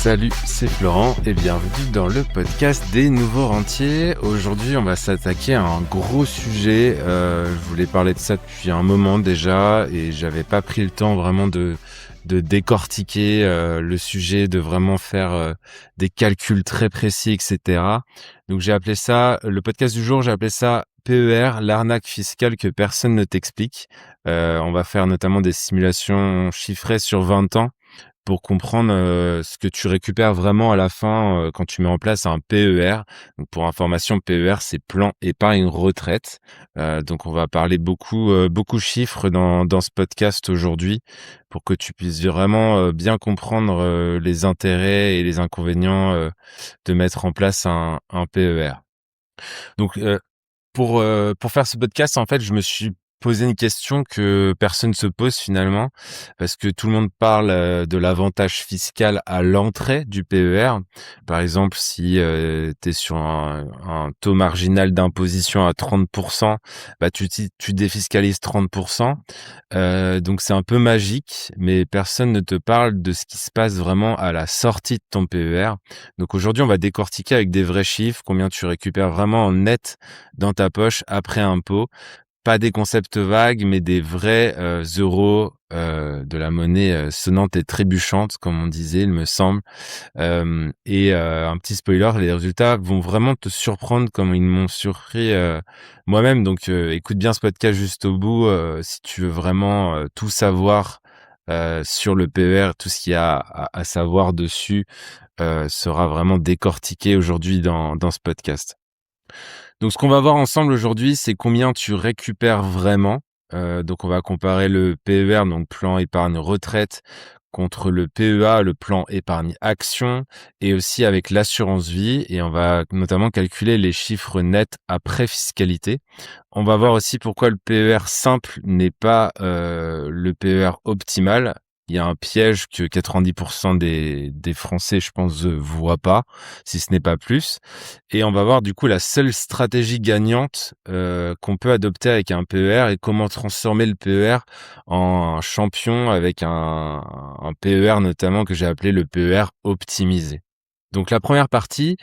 Salut, c'est Florent et bienvenue dans le podcast des nouveaux rentiers. Aujourd'hui, on va s'attaquer à un gros sujet. Je voulais parler de ça depuis un moment déjà et j'avais pas pris le temps vraiment de décortiquer le sujet, de vraiment faire des calculs très précis, etc. Donc j'ai appelé ça, le podcast du jour, j'ai appelé ça PER, l'arnaque fiscale que personne ne t'explique. On va faire notamment des simulations chiffrées sur 20 ans pour comprendre ce que tu récupères vraiment à la fin quand tu mets en place un PER. Donc pour information, PER, c'est plan épargne retraite. Donc on va parler beaucoup chiffres dans ce podcast aujourd'hui pour que tu puisses vraiment bien comprendre les intérêts et les inconvénients de mettre en place un PER. Donc pour faire ce podcast, en fait, je me suis posé une question que personne se pose finalement, parce que tout le monde parle de l'avantage fiscal à l'entrée du PER. Par exemple, si tu es sur un taux marginal d'imposition à 30%, bah tu défiscalises 30%. Donc c'est un peu magique, mais personne ne te parle de ce qui se passe vraiment à la sortie de ton PER. Donc aujourd'hui, on va décortiquer avec des vrais chiffres combien tu récupères vraiment en net dans ta poche après impôt. Pas des concepts vagues, mais des vrais euros, de la monnaie sonnante et trébuchante, comme on disait, il me semble. Un petit spoiler, les résultats vont vraiment te surprendre comme ils m'ont surpris moi-même. Donc écoute bien ce podcast juste au bout si tu veux vraiment tout savoir sur le PER, tout ce qu'il y a à savoir dessus sera vraiment décortiqué aujourd'hui dans ce podcast. Donc ce qu'on va voir ensemble aujourd'hui, c'est combien tu récupères vraiment. Donc on va comparer le PER, donc plan épargne retraite, contre le PEA, le plan épargne action, et aussi avec l'assurance vie. Et on va notamment calculer les chiffres nets après fiscalité. On va voir aussi pourquoi le PER simple n'est pas le PER optimal. Il y a un piège que 90% des Français, je pense, voient pas, si ce n'est pas plus. Et on va voir du coup la seule stratégie gagnante qu'on peut adopter avec un PER et comment transformer le PER en champion avec un PER notamment que j'ai appelé le PER optimisé. Donc la première partie,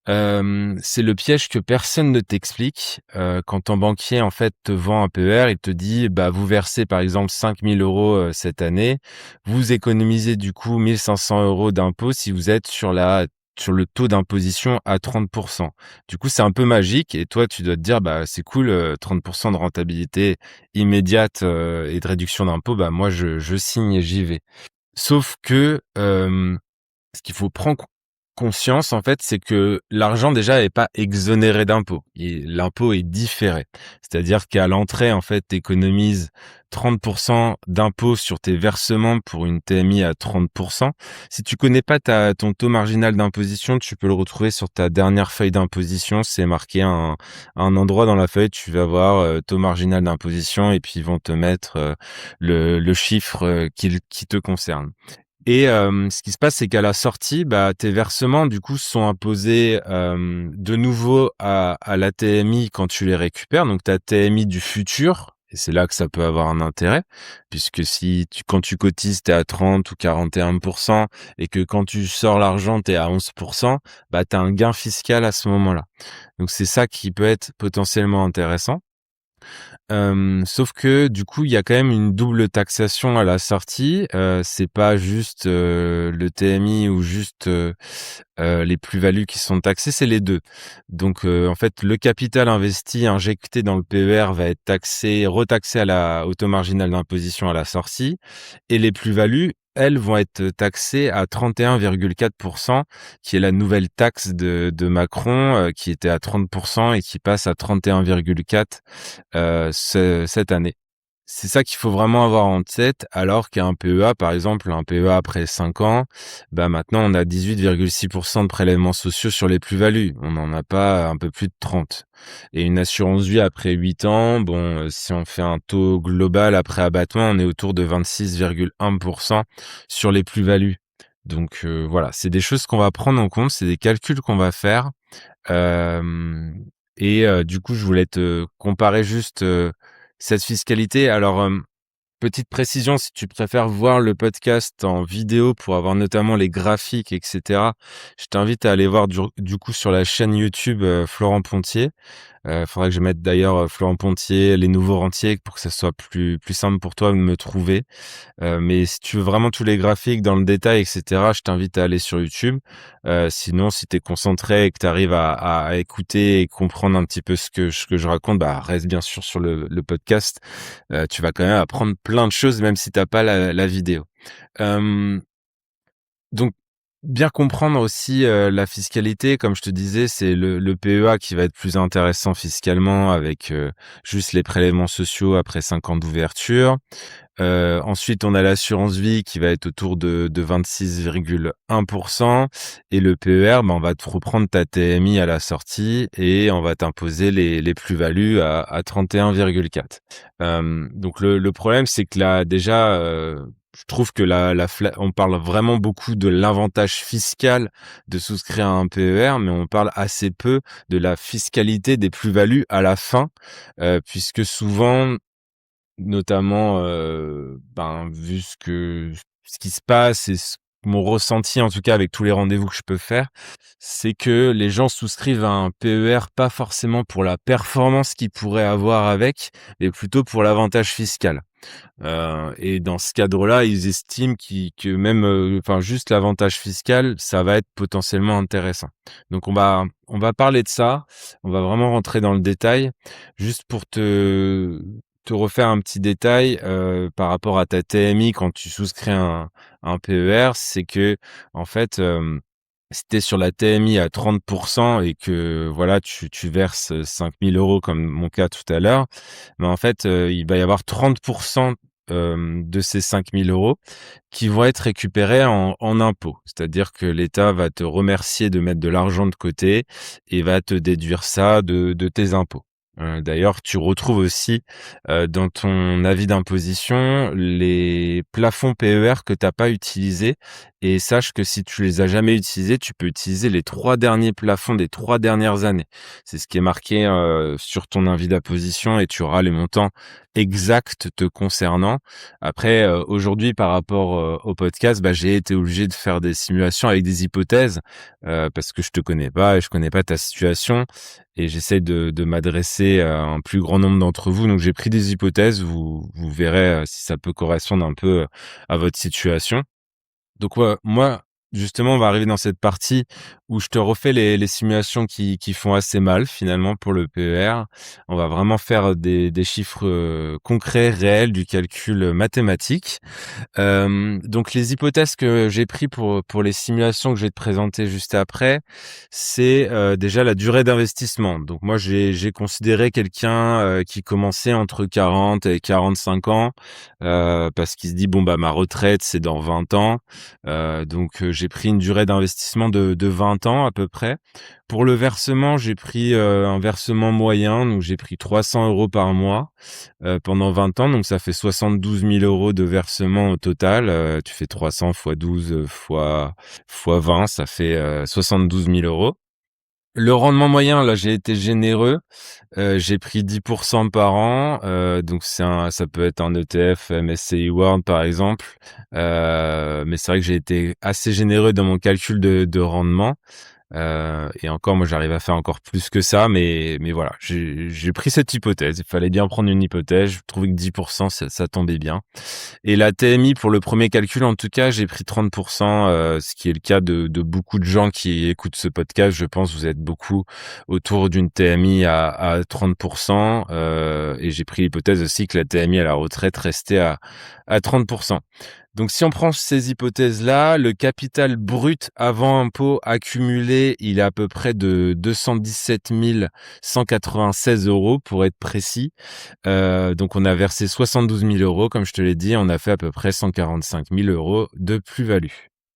c'est le piège que personne ne t'explique. Quand ton banquier, en fait, te vend un PER, il te dit, bah, vous versez, par exemple, 5 000 € cette année. Vous économisez, du coup, 1 500 € d'impôts si vous êtes sur le taux d'imposition à 30%. Du coup, c'est un peu magique et toi, tu dois te dire, bah, c'est cool, 30% de rentabilité immédiate et de réduction d'impôts, bah, moi, je signe et j'y vais. Sauf que, ce qu'il faut prendre conscience, en fait, c'est que l'argent déjà n'est pas exonéré d'impôt. L'impôt est différé. C'est-à-dire qu'à l'entrée, en fait, tu économises 30% d'impôt sur tes versements pour une TMI à 30%. Si tu connais pas ton taux marginal d'imposition, tu peux le retrouver sur ta dernière feuille d'imposition. C'est marqué à un endroit dans la feuille, tu vas voir taux marginal d'imposition et puis ils vont te mettre le chiffre qui te concerne. Et ce qui se passe, c'est qu'à la sortie, bah, tes versements, du coup, sont imposés de nouveau à la TMI quand tu les récupères. Donc, ta TMI du futur, et c'est là que ça peut avoir un intérêt, puisque quand tu cotises, tu es à 30 ou 41%, et que quand tu sors l'argent, tu es à 11%, bah, tu as un gain fiscal à ce moment-là. Donc, c'est ça qui peut être potentiellement intéressant. Sauf que du coup, il y a quand même une double taxation à la sortie. C'est pas juste le TMI ou juste les plus-values qui sont taxées, c'est les deux. Donc en fait, le capital investi injecté dans le PER va être retaxé au taux marginal d'imposition à la sortie, et les plus-values, elles, vont être taxées à 31,4%, qui est la nouvelle taxe de Macron, qui était à 30% et qui passe à 31,4 cette année. C'est ça qu'il faut vraiment avoir en tête, alors qu'un PEA, par exemple, un PEA après 5 ans, bah maintenant on a 18,6% de prélèvements sociaux sur les plus-values. On n'en a pas un peu plus de 30. Et une assurance vie après 8 ans, bon, si on fait un taux global après abattement, on est autour de 26,1% sur les plus-values. Donc voilà, c'est des choses qu'on va prendre en compte, c'est des calculs qu'on va faire. Du coup, je voulais te comparer juste cette fiscalité. Alors, petite précision, si tu préfères voir le podcast en vidéo pour avoir notamment les graphiques, et cetera, je t'invite à aller voir du coup sur la chaîne YouTube, Florent Pontier. Faudrait que je mette d'ailleurs, Florent Pontier, Les Nouveaux Rentiers pour que ça soit plus simple pour toi de me trouver. Mais si tu veux vraiment tous les graphiques dans le détail, et cetera, je t'invite à aller sur YouTube. Sinon, si tu es concentré et que tu arrives à écouter et comprendre un petit peu ce que je raconte, bah, reste bien sûr sur le podcast. Tu vas quand même apprendre plein de choses, même si t'as pas la vidéo. Hem donc, bien comprendre aussi, la fiscalité, comme je te disais, c'est le PEA qui va être plus intéressant fiscalement avec, juste les prélèvements sociaux après 5 ans d'ouverture. Ensuite, on a l'assurance vie qui va être autour de 26,1 et le PER, ben, on va te reprendre ta TMI à la sortie et on va t'imposer les plus-values à 31,4. Donc le problème, c'est que là, déjà, je trouve que on parle vraiment beaucoup de l'avantage fiscal de souscrire à un PER, mais on parle assez peu de la fiscalité des plus-values à la fin, puisque souvent notamment, ben, vu ce qui se passe et mon ressenti, en tout cas, avec tous les rendez-vous que je peux faire, c'est que les gens souscrivent à un PER pas forcément pour la performance qu'ils pourraient avoir avec, mais plutôt pour l'avantage fiscal. Et dans ce cadre-là, ils estiment que même, enfin, juste l'avantage fiscal, ça va être potentiellement intéressant. Donc on va parler de ça, on va vraiment rentrer dans le détail. Juste pour te refaire un petit détail, par rapport à ta TMI quand tu souscris un PER, c'est que en fait, si tu es sur la TMI à 30 et que voilà, tu verses, 5 000 € comme mon cas tout à l'heure, mais en fait, il va y avoir 30 de ces 5 000 € qui vont être récupérés en impôts. C'est-à-dire que l'État va te remercier de mettre de l'argent de côté et va te déduire ça de tes impôts. D'ailleurs, tu retrouves aussi, dans ton avis d'imposition, les plafonds PER que tu as pas utilisés et sache que si tu les as jamais utilisés, tu peux utiliser les 3 derniers plafonds des 3 dernières années. C'est ce qui est marqué, sur ton avis d'imposition et tu auras les montants exacts te concernant. Après, aujourd'hui, par rapport, au podcast, bah, j'ai été obligé de faire des simulations avec des hypothèses, parce que je te connais pas et je connais pas ta situation et j'essaie de m'adresser à un plus grand nombre d'entre vous. Donc j'ai pris des hypothèses, vous verrez, si ça peut correspondre un peu, à votre situation. Donc ouais, moi, justement, on va arriver dans cette partie où je te refais les simulations qui font assez mal finalement pour le PER. On va vraiment faire des chiffres, concrets, réels, du calcul, mathématique. Donc les hypothèses que j'ai pris pour les simulations que je vais te présenter juste après, c'est, déjà la durée d'investissement. Donc moi j'ai considéré quelqu'un, qui commençait entre 40 et 45 ans, parce qu'il se dit: «Bon, bah, ma retraite, c'est dans 20 ans». Donc j'ai pris une durée d'investissement de 20 ans à peu près. Pour le versement, j'ai pris, un versement moyen, donc j'ai pris 300 € par mois, pendant 20 ans, donc ça fait 72 000 € de versement au total. Tu fais 300 fois 12, fois 20, ça fait, 72 000 €. Le rendement moyen, là, j'ai été généreux, j'ai pris 10 par an, donc ça peut être un ETF MSCI World, par exemple, mais c'est vrai que j'ai été assez généreux dans mon calcul de rendement. Et encore, moi, j'arrive à faire encore plus que ça, mais voilà, j'ai pris cette hypothèse. Il fallait bien prendre une hypothèse. Je trouvais que 10 ça tombait bien. Et la TMI, pour le premier calcul, en tout cas, j'ai pris 30 ce qui est le cas de beaucoup de gens qui écoutent ce podcast. Je pense que vous êtes beaucoup autour d'une TMI à 30 et j'ai pris l'hypothèse aussi que la TMI à la retraite restait à 30 Donc, si on prend ces hypothèses-là, le capital brut avant impôt accumulé, il est à peu près de 217 196 € pour être précis. Donc, on a versé 72 000 €, comme je te l'ai dit, on a fait à peu près 145 000 € de plus-value.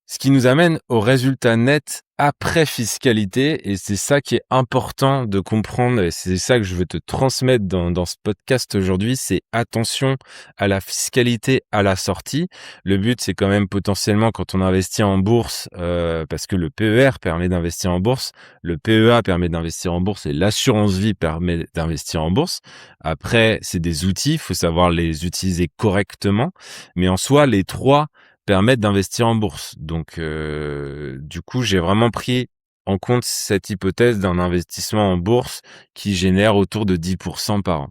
Ce qui nous amène au résultat net après fiscalité et c'est ça qui est important de comprendre et c'est ça que je veux te transmettre dans ce podcast aujourd'hui, c'est attention à la fiscalité à la sortie. Le but, c'est quand même potentiellement quand on investit en bourse, parce que le PER permet d'investir en bourse, le PEA permet d'investir en bourse et l'assurance vie permet d'investir en bourse. Après, c'est des outils, il faut savoir les utiliser correctement, mais en soi, les 3 permettent d'investir en bourse. Donc, du coup, j'ai vraiment pris en compte cette hypothèse d'un investissement en bourse qui génère autour de 10 par an.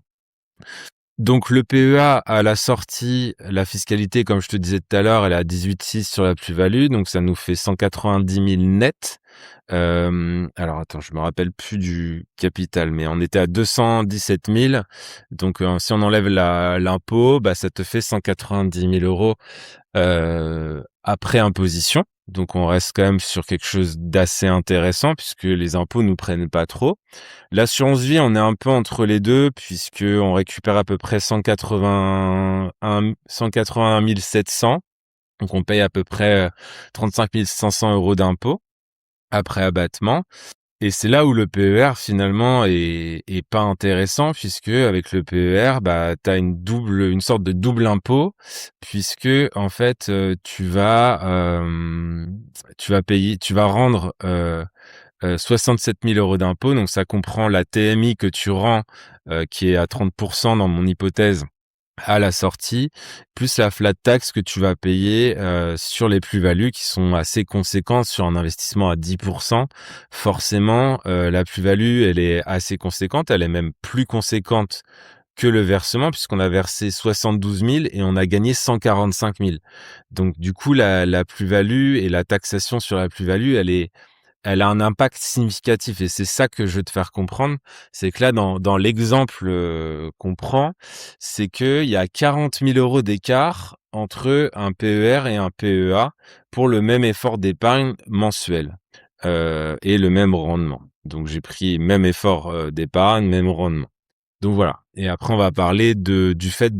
Donc le PEA à la sortie, la fiscalité, comme je te disais tout à l'heure, elle est à 18,6 sur la plus-value, donc ça nous fait 190 000 net. Alors attends, je me rappelle plus du capital, mais on était à 217 000. Donc si on enlève l'impôt, bah ça te fait 190 000 euros après imposition. Donc on reste quand même sur quelque chose d'assez intéressant puisque les impôts nous prennent pas trop. L'assurance vie, on est un peu entre les deux puisque on récupère à peu près 181 700. Donc on paye à peu près 35 500 euros d'impôts après abattement. Et c'est là où le PER finalement est pas intéressant puisque avec le PER, bah t'as une sorte de double impôt puisque en fait tu vas rendre 67 000 euros d'impôt, donc ça comprend la TMI que tu rends qui est à 30% dans mon hypothèse à la sortie, plus la flat tax que tu vas payer sur les plus-values qui sont assez conséquentes sur un investissement à 10%. Forcément, la plus-value, elle est assez conséquente, elle est même plus conséquente que le versement puisqu'on a versé 72 000 et on a gagné 145 000. Donc du coup, la plus-value et la taxation sur la plus-value, elle a un impact significatif et c'est ça que je veux te faire comprendre. C'est que là, dans l'exemple qu'on prend, c'est qu'il y a 40 000 euros d'écart entre un PER et un PEA pour le même effort d'épargne mensuel et le même rendement. Donc, j'ai pris même effort d'épargne, même rendement. Donc voilà. Et après, on va parler du fait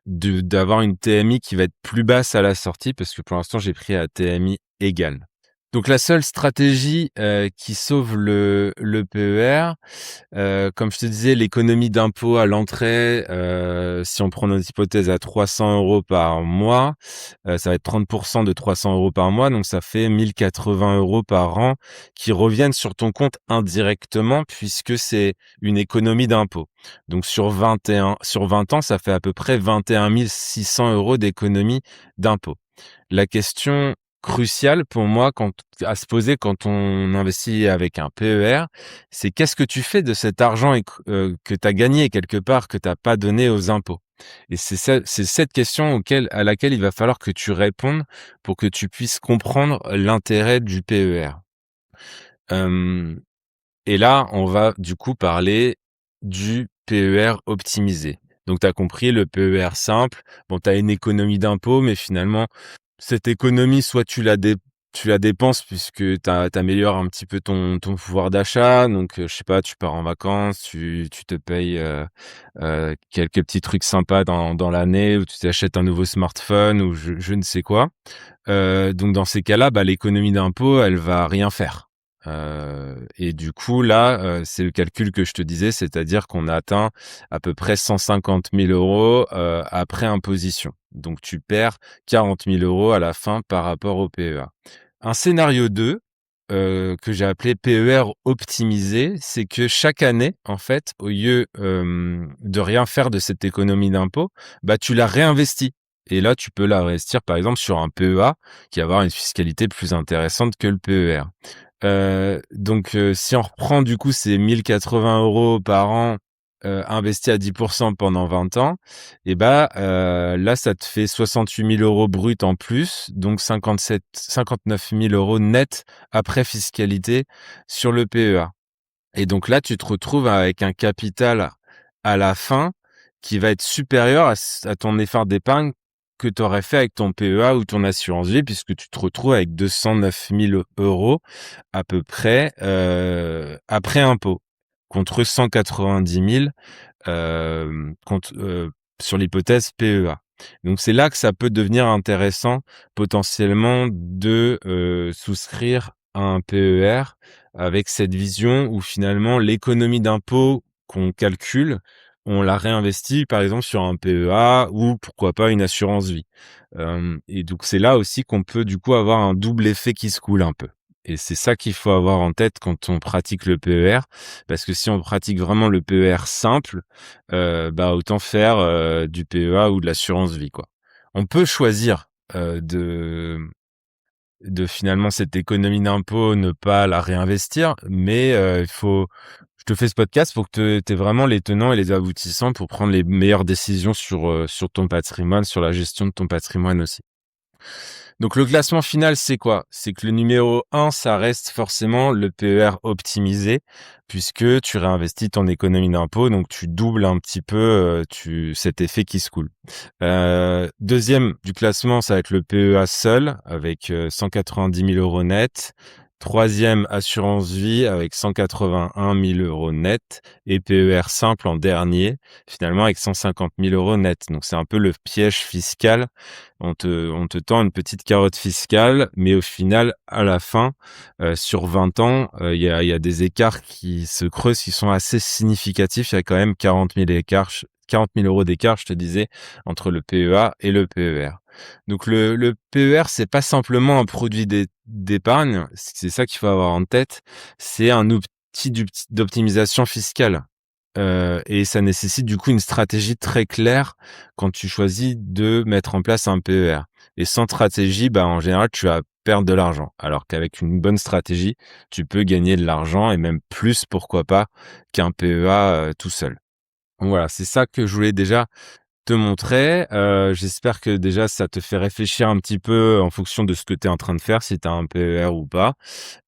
d'avoir une TMI qui va être plus basse à la sortie parce que pour l'instant, j'ai pris à TMI égale. Donc la seule stratégie qui sauve le PER, comme je te disais, l'économie d'impôt à l'entrée, si on prend notre hypothèse à 300 euros par mois, ça va être 30% de 300 euros par mois, donc ça fait 1080 euros par an qui reviennent sur ton compte indirectement puisque c'est une économie d'impôt. Donc sur 20 ans, ça fait à peu près 21 600 euros d'économie d'impôt. La question crucial pour moi à se poser quand on investit avec un PER, c'est qu'est-ce que tu fais de cet argent que tu as gagné quelque part, que tu n'as pas donné aux impôts? Et c'est cette question à laquelle il va falloir que tu répondes pour que tu puisses comprendre l'intérêt du PER. Et là, on va du coup parler du PER optimisé. Donc, tu as compris, le PER simple, bon, tu as une économie d'impôt, mais finalement, cette économie, soit tu la dépenses puisque t'améliores un petit peu ton pouvoir d'achat. Donc, je sais pas, tu pars en vacances, tu te payes quelques petits trucs sympas dans l'année, ou tu t'achètes un nouveau smartphone ou je ne sais quoi. Donc, dans ces cas-là, bah, l'économie d'impôt, elle va rien faire. Et du coup, là, c'est le calcul que je te disais, c'est-à-dire qu'on a atteint à peu près 150 000 euros après imposition. Donc, tu perds 40 000 euros à la fin par rapport au PEA. Un scénario 2, que j'ai appelé PER optimisé, c'est que chaque année, en fait, au lieu de rien faire de cette économie d'impôt, bah, tu la réinvestis. Et là, tu peux la réinvestir, par exemple, sur un PEA qui va avoir une fiscalité plus intéressante que le PER. Donc, si on reprend du coup ces 1080 euros par an investis à 10% pendant 20 ans, et bah là, ça te fait 68 000 euros bruts en plus, donc 59 000 euros net après fiscalité sur le PEA. Et donc là, tu te retrouves avec un capital à la fin qui va être supérieur à ton effort d'épargne que tu aurais fait avec ton PEA ou ton assurance vie, puisque tu te retrouves avec 209 000 euros à peu près après impôt, contre 190 000 sur l'hypothèse PEA. Donc c'est là que ça peut devenir intéressant potentiellement de souscrire un PER avec cette vision où finalement l'économie d'impôt qu'on calcule, on la réinvestit par exemple sur un PEA ou pourquoi pas une assurance vie. Et donc c'est là aussi qu'on peut du coup avoir un double effet qui se coule un peu. Et c'est ça qu'il faut avoir en tête quand on pratique le PER, parce que si on pratique vraiment le PER simple, autant faire, du PEA ou de l'assurance vie, quoi. On peut choisir, de finalement cette économie d'impôt, ne pas la réinvestir, mais il faut je te fais ce podcast pour que tu aies vraiment les tenants et les aboutissants pour prendre les meilleures décisions sur ton patrimoine, sur la gestion de ton patrimoine aussi. Donc le classement final, c'est quoi? C'est que le numéro un, ça reste forcément le PER optimisé, puisque tu réinvestis ton économie d'impôt, donc tu doubles un petit peu, cet effet qui se coule. 2e du classement, ça va être le PEA seul avec 190 000 € net. 3e, assurance vie avec 181 000 € net et PER simple en dernier, finalement avec 150 000 € net. Donc c'est un peu le piège fiscal. On te tend une petite carotte fiscale, mais au final, à la fin, sur 20 ans, il y a des écarts qui se creusent, qui sont assez significatifs. Il y a quand même 40 000 € d'écart, je te disais, entre le PEA et le PER. Donc le PER, c'est pas simplement un produit d'épargne, c'est ça qu'il faut avoir en tête, c'est un outil d'optimisation fiscale. Et ça nécessite du coup une stratégie très claire quand tu choisis de mettre en place un PER. Et sans stratégie, en général, tu vas perdre de l'argent. Alors qu'avec une bonne stratégie, tu peux gagner de l'argent et même plus, pourquoi pas, qu'un PEA tout seul. Donc voilà, c'est ça que je voulais déjà te montrer. J'espère que déjà ça te fait réfléchir un petit peu en fonction de ce que tu es en train de faire, si tu as un PER ou pas.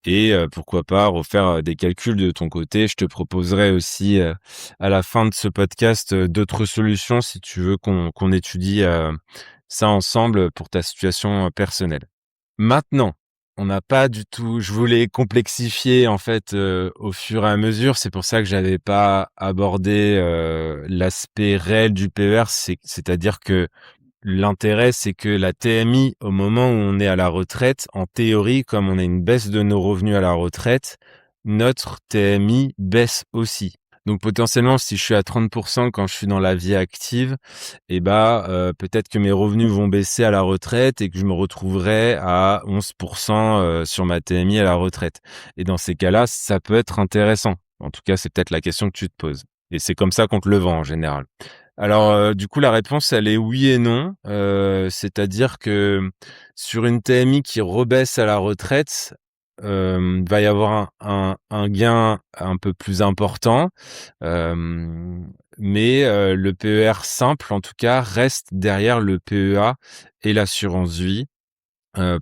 Et pourquoi pas refaire des calculs de ton côté. Je te proposerai aussi à la fin de ce podcast d'autres solutions si tu veux qu'on étudie ça ensemble pour ta situation personnelle. Maintenant, on n'a pas du tout je voulais complexifier en fait, au fur et à mesure. C'est pour ça que j'avais pas abordé, l'aspect réel du PER. C'est-à-dire que l'intérêt, c'est que la TMI, au moment où on est à la retraite, en théorie, comme on a une baisse de nos revenus à la retraite, notre TMI baisse aussi. Donc potentiellement, si je suis à 30 quand je suis dans la vie active, peut-être que mes revenus vont baisser à la retraite et que je me retrouverai à 11 sur ma TMI à la retraite. Et dans ces cas-là, ça peut être intéressant. En tout cas, c'est peut-être la question que tu te poses. Et c'est comme ça qu'on te le vend en général. Alors, du coup, la réponse, elle est oui et non. C'est-à-dire que sur une TMI qui rebaisse à la retraite, va y avoir un gain un peu plus important. Mais le PER simple, en tout cas, reste derrière le PEA et l'assurance vie.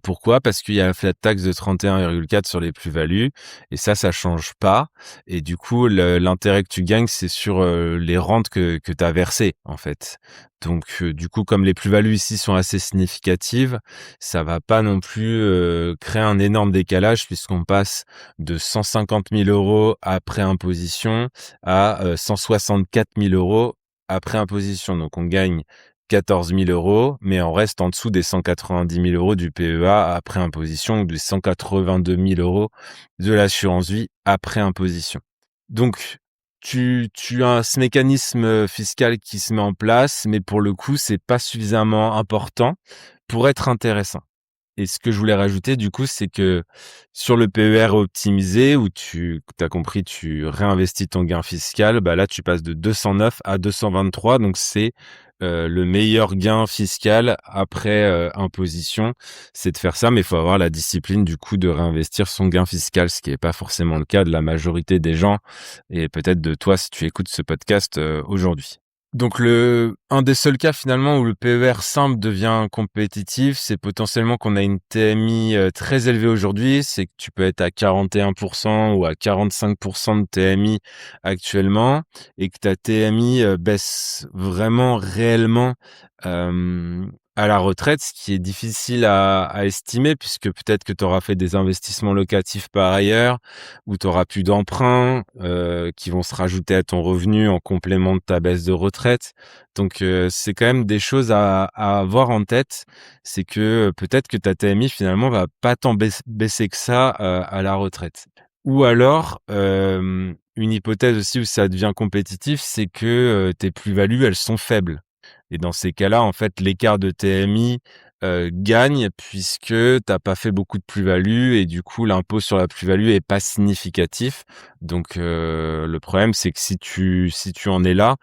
Pourquoi? Parce qu'il y a la flat tax de 31,4 sur les plus-values et ça change pas et du coup l'intérêt que tu gagnes, c'est sur, les rentes que tu as versées, en fait. Donc du coup, comme les plus-values ici sont assez significatives, ça va pas non plus, créer un énorme décalage puisqu'on passe de 150 000 € après imposition à, 164 000 € après imposition. Donc on gagne 14 000 €, mais on reste en dessous des 190 000 € du PEA après imposition ou des 182 000 € de l'assurance vie après imposition. Donc, tu as ce mécanisme fiscal qui se met en place, mais pour le coup, c'est pas suffisamment important pour être intéressant. Et ce que je voulais rajouter, du coup, c'est que sur le PER optimisé, où tu as compris, tu réinvestis ton gain fiscal, là, tu passes de 209 à 223. Donc, c'est le meilleur gain fiscal après imposition. C'est de faire ça, mais il faut avoir la discipline, du coup, de réinvestir son gain fiscal, ce qui n'est pas forcément le cas de la majorité des gens et peut-être de toi si tu écoutes ce podcast aujourd'hui. Donc un des seuls cas finalement où le PER simple devient compétitif, c'est potentiellement qu'on a une TMI très élevée aujourd'hui, c'est que tu peux être à 41 ou à 45 de TMI actuellement et que ta TMI baisse vraiment réellement à la retraite, ce qui est difficile à estimer puisque peut-être que tu auras fait des investissements locatifs par ailleurs ou tu auras plus d'emprunts, qui vont se rajouter à ton revenu en complément de ta baisse de retraite. Donc, c'est quand même des choses à avoir en tête. C'est que, peut-être que ta TMI finalement va pas tant baisser que ça, à la retraite. Ou alors, une hypothèse aussi où ça devient compétitif, c'est que, tes plus-values, elles sont faibles. Et dans ces cas-là, en fait, l'écart de TMI, gagne puisque tu as pas fait beaucoup de plus-value et du coup, l'impôt sur la plus-value est pas significatif. Donc, le problème, c'est que si tu en es là,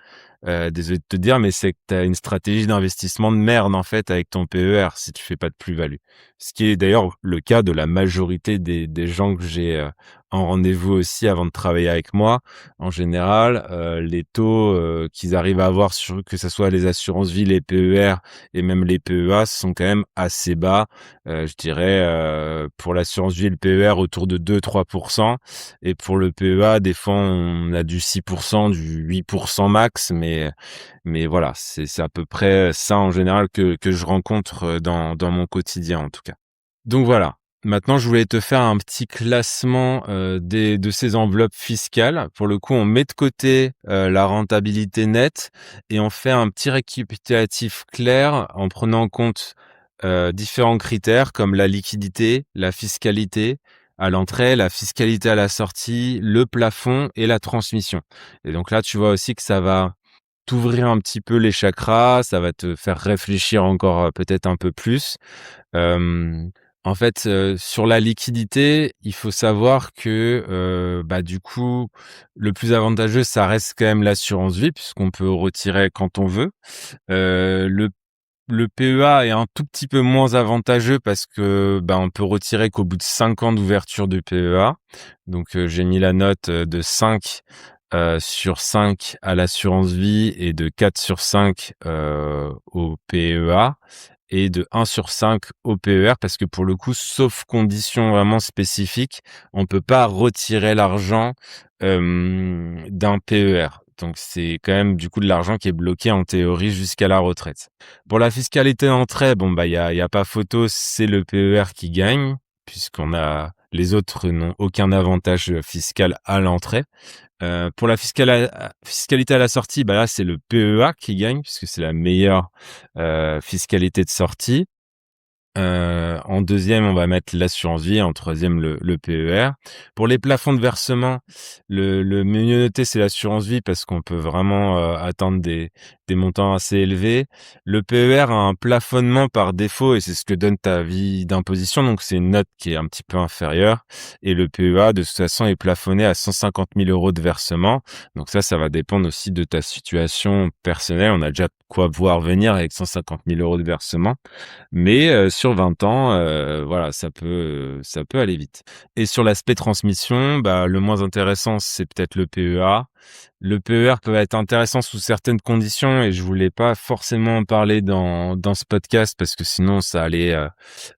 désolé de te dire, mais c'est que tu as une stratégie d'investissement de merde, en fait, avec ton PER si tu fais pas de plus-value. Ce qui est d'ailleurs le cas de la majorité des gens que j'ai, en rendez-vous aussi avant de travailler avec moi. En général, les taux, qu'ils arrivent à avoir sur que ça soit les assurances vie, les PER et même les PEA sont quand même assez bas. Je dirais, pour l'assurance vie et le PER autour de 2-3 et pour le PEA, des fois, on a du 6 du 8 max, mais voilà, c'est à peu près ça en général que je rencontre, dans mon quotidien en tout cas. Donc voilà. Maintenant, je voulais te faire un petit classement de ces enveloppes fiscales. Pour le coup, on met de côté la rentabilité nette et on fait un petit récapitulatif clair en prenant en compte différents critères comme la liquidité, la fiscalité à l'entrée, la fiscalité à la sortie, le plafond et la transmission. Et donc là, tu vois aussi que ça va t'ouvrir un petit peu les chakras, ça va te faire réfléchir encore peut-être un peu plus. Hem, En fait, sur la liquidité, il faut savoir que, bah, du coup, le plus avantageux, ça reste quand même l'assurance vie puisqu'on peut retirer quand on veut. Le PEA est un tout petit peu moins avantageux parce que, bah, on peut retirer qu'au bout de 5 ans d'ouverture du PEA. Donc, j'ai mis la note, de 5, sur 5 à l'assurance vie et de 4 sur 5, au PEA et de 1 sur 5 au PER parce que pour le coup, sauf conditions vraiment spécifiques, on peut pas retirer l'argent, d'un PER. Donc c'est quand même du coup de l'argent qui est bloqué en théorie jusqu'à la retraite. Pour la fiscalité d'entrée, bon bah il y a pas photo, c'est le PER qui gagne puisqu'on a les autres n'ont aucun avantage fiscal à l'entrée. Pour la fiscalité à la sortie, bah, là, c'est le PEA qui gagne puisque c'est la meilleure, fiscalité de sortie. En deuxième, on va mettre l'assurance vie, en troisième, le PER. Pour les plafonds de versement, le mieux noté, c'est l'assurance vie parce qu'on peut vraiment atteindre des montants assez élevés. Le PER a un plafonnement par défaut et c'est ce que donne ta vie d'imposition, donc c'est une note qui est un petit peu inférieure. Et le PEA, de toute façon, est plafonné à 150 000 € de versement. Donc ça va dépendre aussi de ta situation personnelle. On a déjà de quoi voir venir avec 150 000 € de versement. Mais sur 20 ans, voilà, ça peut aller vite. Et sur l'aspect transmission, bah, le moins intéressant, c'est peut-être le PEA. Le PER peut être intéressant sous certaines conditions et je voulais pas forcément en parler dans ce podcast parce que sinon ça allait,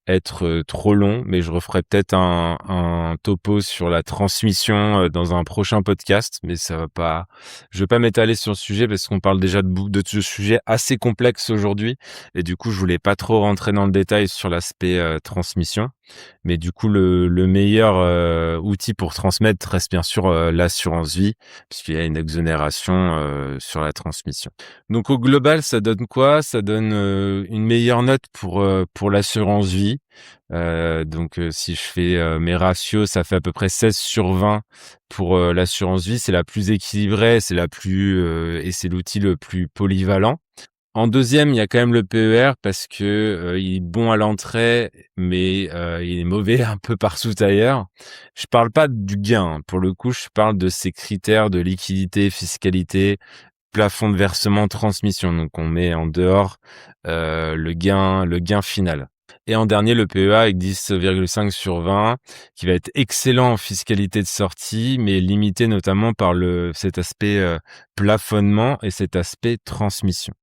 être, trop long, mais je referai peut-être un topo sur la transmission, dans un prochain podcast, mais ça va pas je vais pas m'étaler sur le sujet parce qu'on parle déjà de ce sujet assez complexe aujourd'hui et du coup, je voulais pas trop rentrer dans le détail sur l'aspect, transmission. Mais du coup, le meilleur, outil pour transmettre reste bien sûr, l'assurance vie, puisqu'il y a une exonération, sur la transmission. Donc au global, ça donne quoi? Ça donne, une meilleure note pour l'assurance vie. Donc si je fais, mes ratios, ça fait à peu près 16 sur 20 pour, l'assurance vie. C'est la plus équilibrée, c'est la plus, et c'est l'outil le plus polyvalent. En deuxième, il y a quand même le PER parce que, il est bon à l'entrée, mais, il est mauvais un peu partout ailleurs. Je parle pas du gain, hein. Pour le coup, je parle de ces critères de liquidité, fiscalité, plafond de versement, transmission. Donc on met en dehors, le gain final. Et en dernier, le PEA avec 10,5 sur 20, qui va être excellent en fiscalité de sortie, mais limité notamment par cet aspect, plafonnement et cet aspect transmission.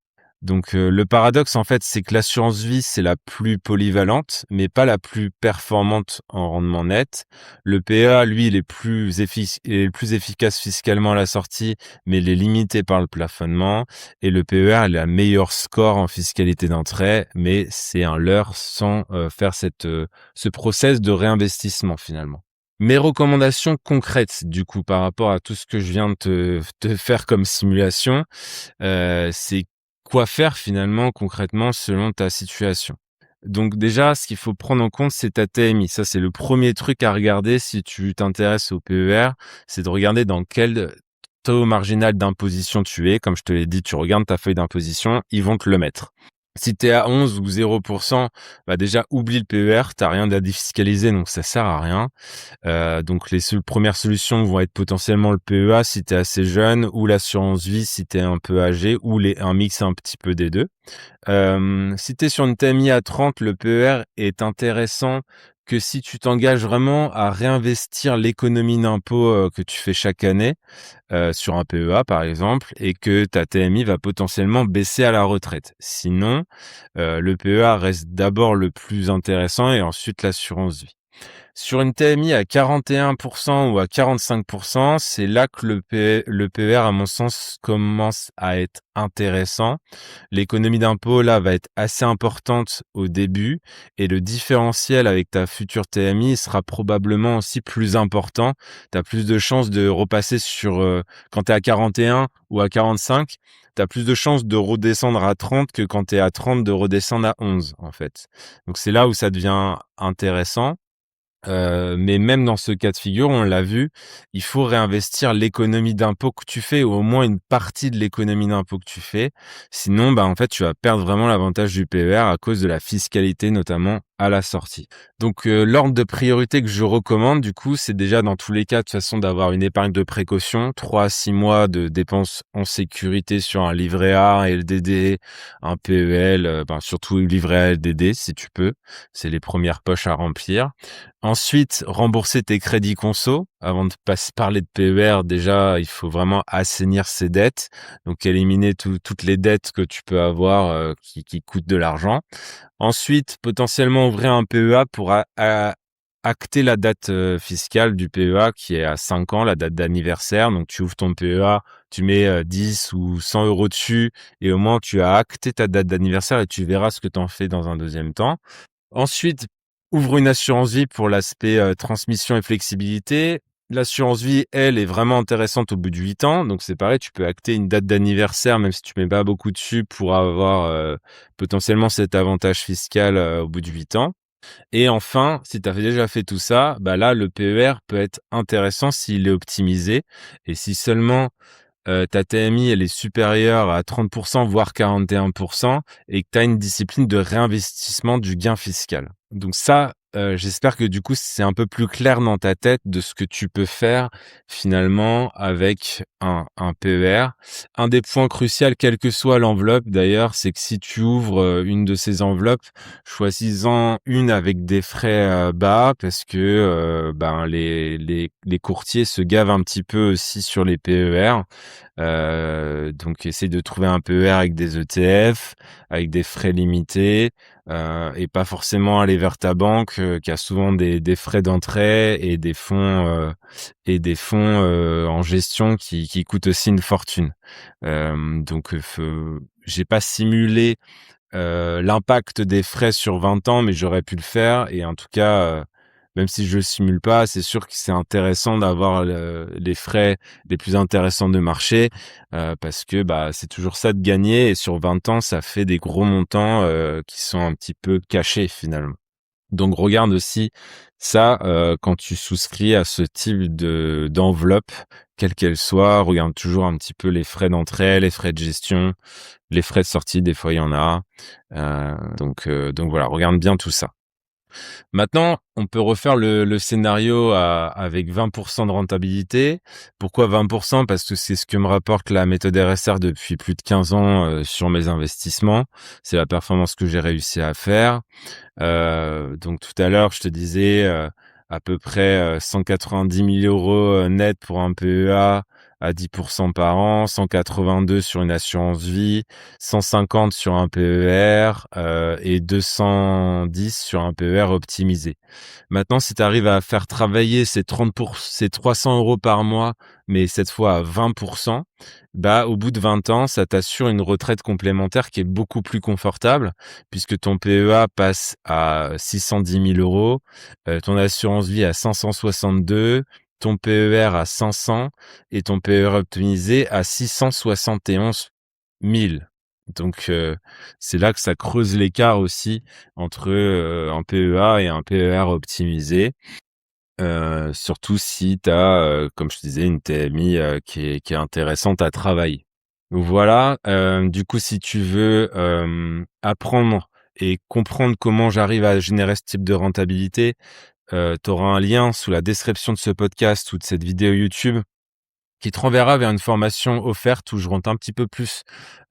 Donc le paradoxe en fait, c'est que l'assurance vie, c'est la plus polyvalente, mais pas la plus performante en rendement net. Le PEA, lui, il est le plus efficace fiscalement à la sortie, mais il est limité par le plafonnement. Et le PER, il a meilleur score en fiscalité d'entrée, mais c'est un leurre sans faire ce process de réinvestissement finalement. Mes recommandations concrètes, du coup, par rapport à tout ce que je viens de te faire comme simulation, c'est quoi faire finalement concrètement selon ta situation. Donc déjà, ce qu'il faut prendre en compte, c'est ta TMI. Ça, c'est le premier truc à regarder si tu t'intéresses au PER, c'est de regarder dans quel taux marginal d'imposition tu es. Comme je te l'ai dit, tu regardes ta feuille d'imposition, ils vont te le mettre. Si tu es à 11 ou 0%, bah déjà oublie le PER, tu rien à défiscaliser, donc ça sert à rien. Donc les premières solutions vont être potentiellement le PEA si tu es assez jeune, ou l'assurance vie si tu es un peu âgé, ou un mix un petit peu des deux. Si tu es sur une TMI à 30, le PER est intéressant que si tu t'engages vraiment à réinvestir l'économie d'impôt que tu fais chaque année sur un PEA par exemple, et que ta TMI va potentiellement baisser à la retraite. Sinon, le PEA reste d'abord le plus intéressant et ensuite l'assurance vie. Sur une TMI à 41% ou à 45%, c'est là que le PER, à mon sens, commence à être intéressant. L'économie d'impôt, là, va être assez importante au début et le différentiel avec ta future TMI sera probablement aussi plus important. Tu as plus de chances de repasser quand tu es à 41 ou à 45, tu as plus de chances de redescendre à 30 que quand tu es à 30 de redescendre à 11, en fait. Donc, c'est là où ça devient intéressant. Mais même dans ce cas de figure, on l'a vu, il faut réinvestir l'économie d'impôt que tu fais, ou au moins une partie de l'économie d'impôt que tu fais. Sinon, bah, en fait, tu vas perdre vraiment l'avantage du PER à cause de la fiscalité, notamment à la sortie. Donc, l'ordre de priorité que je recommande, du coup, c'est déjà dans tous les cas, de toute façon, d'avoir une épargne de précaution, 3 à 6 mois de dépenses en sécurité sur un livret A, un LDD, un PEL, surtout livret A, LDD, si tu peux. C'est les premières poches à remplir. Ensuite, rembourser tes crédits conso. Avant de parler de PER, déjà, il faut vraiment assainir ses dettes. Donc, éliminer toutes les dettes que tu peux avoir qui coûtent de l'argent. Ensuite, potentiellement ouvrir un PEA pour acter la date fiscale du PEA qui est à 5 ans, la date d'anniversaire. Donc, tu ouvres ton PEA, tu mets 10 ou 100 euros dessus et au moins, tu as acté ta date d'anniversaire et tu verras ce que tu en fais dans un deuxième temps. Ensuite, ouvre une assurance vie pour l'aspect transmission et flexibilité. L'assurance vie, elle, est vraiment intéressante au bout de 8 ans. Donc, c'est pareil, tu peux acter une date d'anniversaire, même si tu mets pas beaucoup dessus, pour avoir potentiellement cet avantage fiscal au bout de 8 ans. Et enfin, si tu as déjà fait tout ça, bah là, le PER peut être intéressant s'il est optimisé. Et si seulement ta TMI, elle est supérieure à 30%, voire 41%, et que tu as une discipline de réinvestissement du gain fiscal. Donc ça, j'espère que du coup, c'est un peu plus clair dans ta tête de ce que tu peux faire finalement avec un PER. Un des points cruciaux, quelle que soit l'enveloppe d'ailleurs, c'est que si tu ouvres une de ces enveloppes, choisis-en une avec des frais bas, parce que les courtiers se gavent un petit peu aussi sur les PER. Donc essaye de trouver un PER avec des ETF, avec des frais limités, et pas forcément aller vers ta banque qui a souvent des frais d'entrée et des fonds en gestion qui coûtent aussi une fortune. Donc j'ai pas simulé l'impact des frais sur 20 ans, mais j'aurais pu le faire. Et en tout cas, même si je le simule pas, c'est sûr que c'est intéressant d'avoir les frais les plus intéressants de marché, parce que c'est toujours ça de gagner. Et sur 20 ans, ça fait des gros montants qui sont un petit peu cachés finalement. Donc regarde aussi ça quand tu souscris à ce type d'enveloppe, quelle qu'elle soit. Regarde toujours un petit peu les frais d'entrée, les frais de gestion, les frais de sortie, des fois il y en a. Donc voilà, regarde bien tout ça. Maintenant, on peut refaire le scénario avec 20% de rentabilité. Pourquoi 20%? Parce que c'est ce que me rapporte la méthode RSR depuis plus de 15 ans sur mes investissements. C'est la performance que j'ai réussi à faire. Donc tout à l'heure, je te disais à peu près 190 000 euros net pour un PEA à 10% par an, 182 sur une assurance vie, 150 sur un PER et 210 sur un PER optimisé. Maintenant, si tu arrives à faire travailler ces 300 euros par mois, mais cette fois à 20%, bah, au bout de 20 ans, ça t'assure une retraite complémentaire qui est beaucoup plus confortable puisque ton PEA passe à 610 000 euros, ton assurance vie à 562, ton PER à 500 et ton PER optimisé à 671 000. Donc, c'est là que ça creuse l'écart aussi entre un PEA et un PER optimisé. Surtout si tu as, comme je te disais, une TMI qui est intéressante à travailler. Donc voilà, du coup, si tu veux apprendre et comprendre comment j'arrive à générer ce type de rentabilité, tu auras un lien sous la description de ce podcast ou de cette vidéo YouTube qui te renverra vers une formation offerte où je rentre un petit peu plus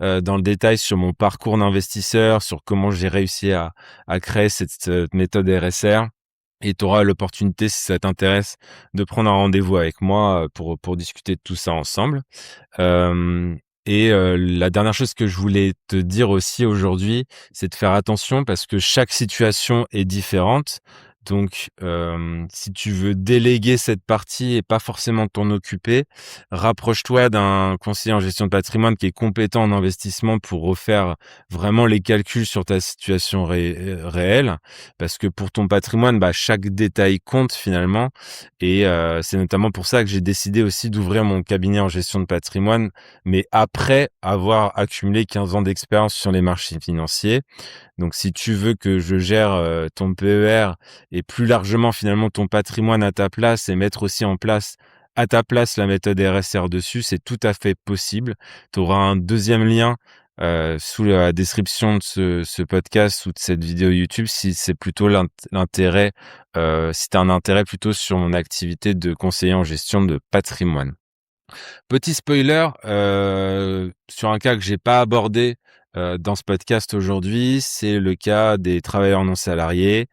dans le détail sur mon parcours d'investisseur, sur comment j'ai réussi à créer cette méthode RSR. Et tu auras l'opportunité, si ça t'intéresse, de prendre un rendez-vous avec moi pour discuter de tout ça ensemble. La dernière chose que je voulais te dire aussi aujourd'hui, c'est de faire attention parce que chaque situation est différente. Donc, si tu veux déléguer cette partie et pas forcément t'en occuper, rapproche-toi d'un conseiller en gestion de patrimoine qui est compétent en investissement pour refaire vraiment les calculs sur ta situation réelle. Parce que pour ton patrimoine, bah, chaque détail compte finalement. Et c'est notamment pour ça que j'ai décidé aussi d'ouvrir mon cabinet en gestion de patrimoine, mais après avoir accumulé 15 ans d'expérience sur les marchés financiers. Donc, si tu veux que je gère ton PER et plus largement finalement ton patrimoine à ta place et mettre aussi en place à ta place la méthode RSR dessus, c'est tout à fait possible. Tu auras un deuxième lien sous la description de ce podcast ou de cette vidéo YouTube si c'est plutôt l'intérêt, si tu as un intérêt plutôt sur mon activité de conseiller en gestion de patrimoine. Petit spoiler, sur un cas que j'ai pas abordé, dans ce podcast aujourd'hui, c'est le cas des travailleurs non salariés,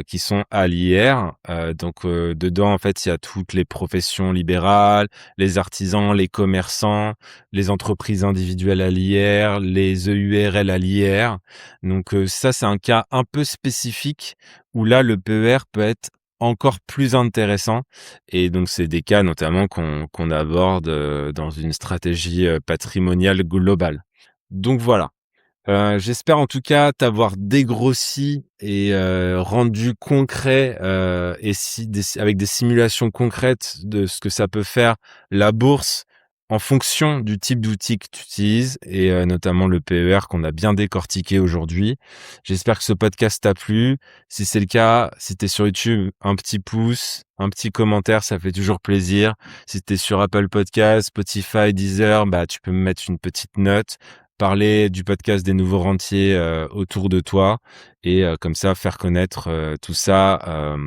qui sont à l'IR. Dedans, en fait, il y a toutes les professions libérales, les artisans, les commerçants, les entreprises individuelles à l'IR, les EURL à l'IR. Ça, c'est un cas un peu spécifique où là, le PER peut être encore plus intéressant et donc c'est des cas notamment qu'on aborde dans une stratégie patrimoniale globale. Donc voilà. J'espère en tout cas t'avoir dégrossi et rendu concret avec des simulations concrètes de ce que ça peut faire la bourse en fonction du type d'outil que tu utilises et notamment le PER qu'on a bien décortiqué aujourd'hui. J'espère que ce podcast t'a plu. Si c'est le cas, si t'es sur YouTube, un petit pouce, un petit commentaire, ça fait toujours plaisir. Si t'es sur Apple Podcasts, Spotify, Deezer, bah tu peux me mettre une petite note, parler du podcast des nouveaux rentiers autour de toi et comme ça faire connaître tout ça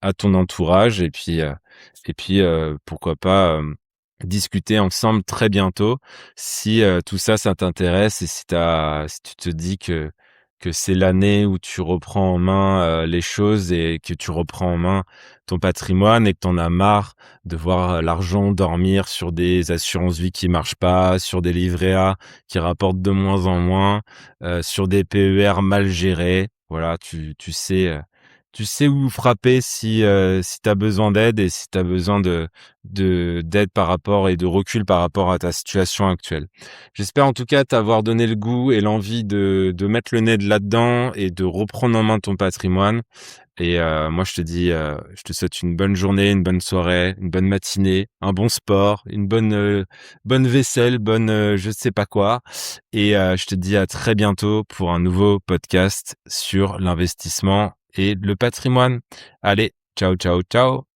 à ton entourage et puis pourquoi pas discuter ensemble très bientôt si tout ça t'intéresse et si tu te dis que c'est l'année où tu reprends en main les choses et que tu reprends en main ton patrimoine et que t'en as marre de voir l'argent dormir sur des assurances vie qui marchent pas, sur des livrets A qui rapportent de moins en moins, sur des PER mal gérés. Voilà, tu sais où frapper si tu as besoin d'aide et si tu as besoin d'aide par rapport et de recul par rapport à ta situation actuelle. J'espère en tout cas t'avoir donné le goût et l'envie de mettre le nez là-dedans et de reprendre en main ton patrimoine. Et moi, je te souhaite une bonne journée, une bonne soirée, une bonne matinée, un bon sport, une bonne vaisselle, je sais pas quoi. Et je te dis à très bientôt pour un nouveau podcast sur l'investissement et le patrimoine. Allez, ciao, ciao, ciao.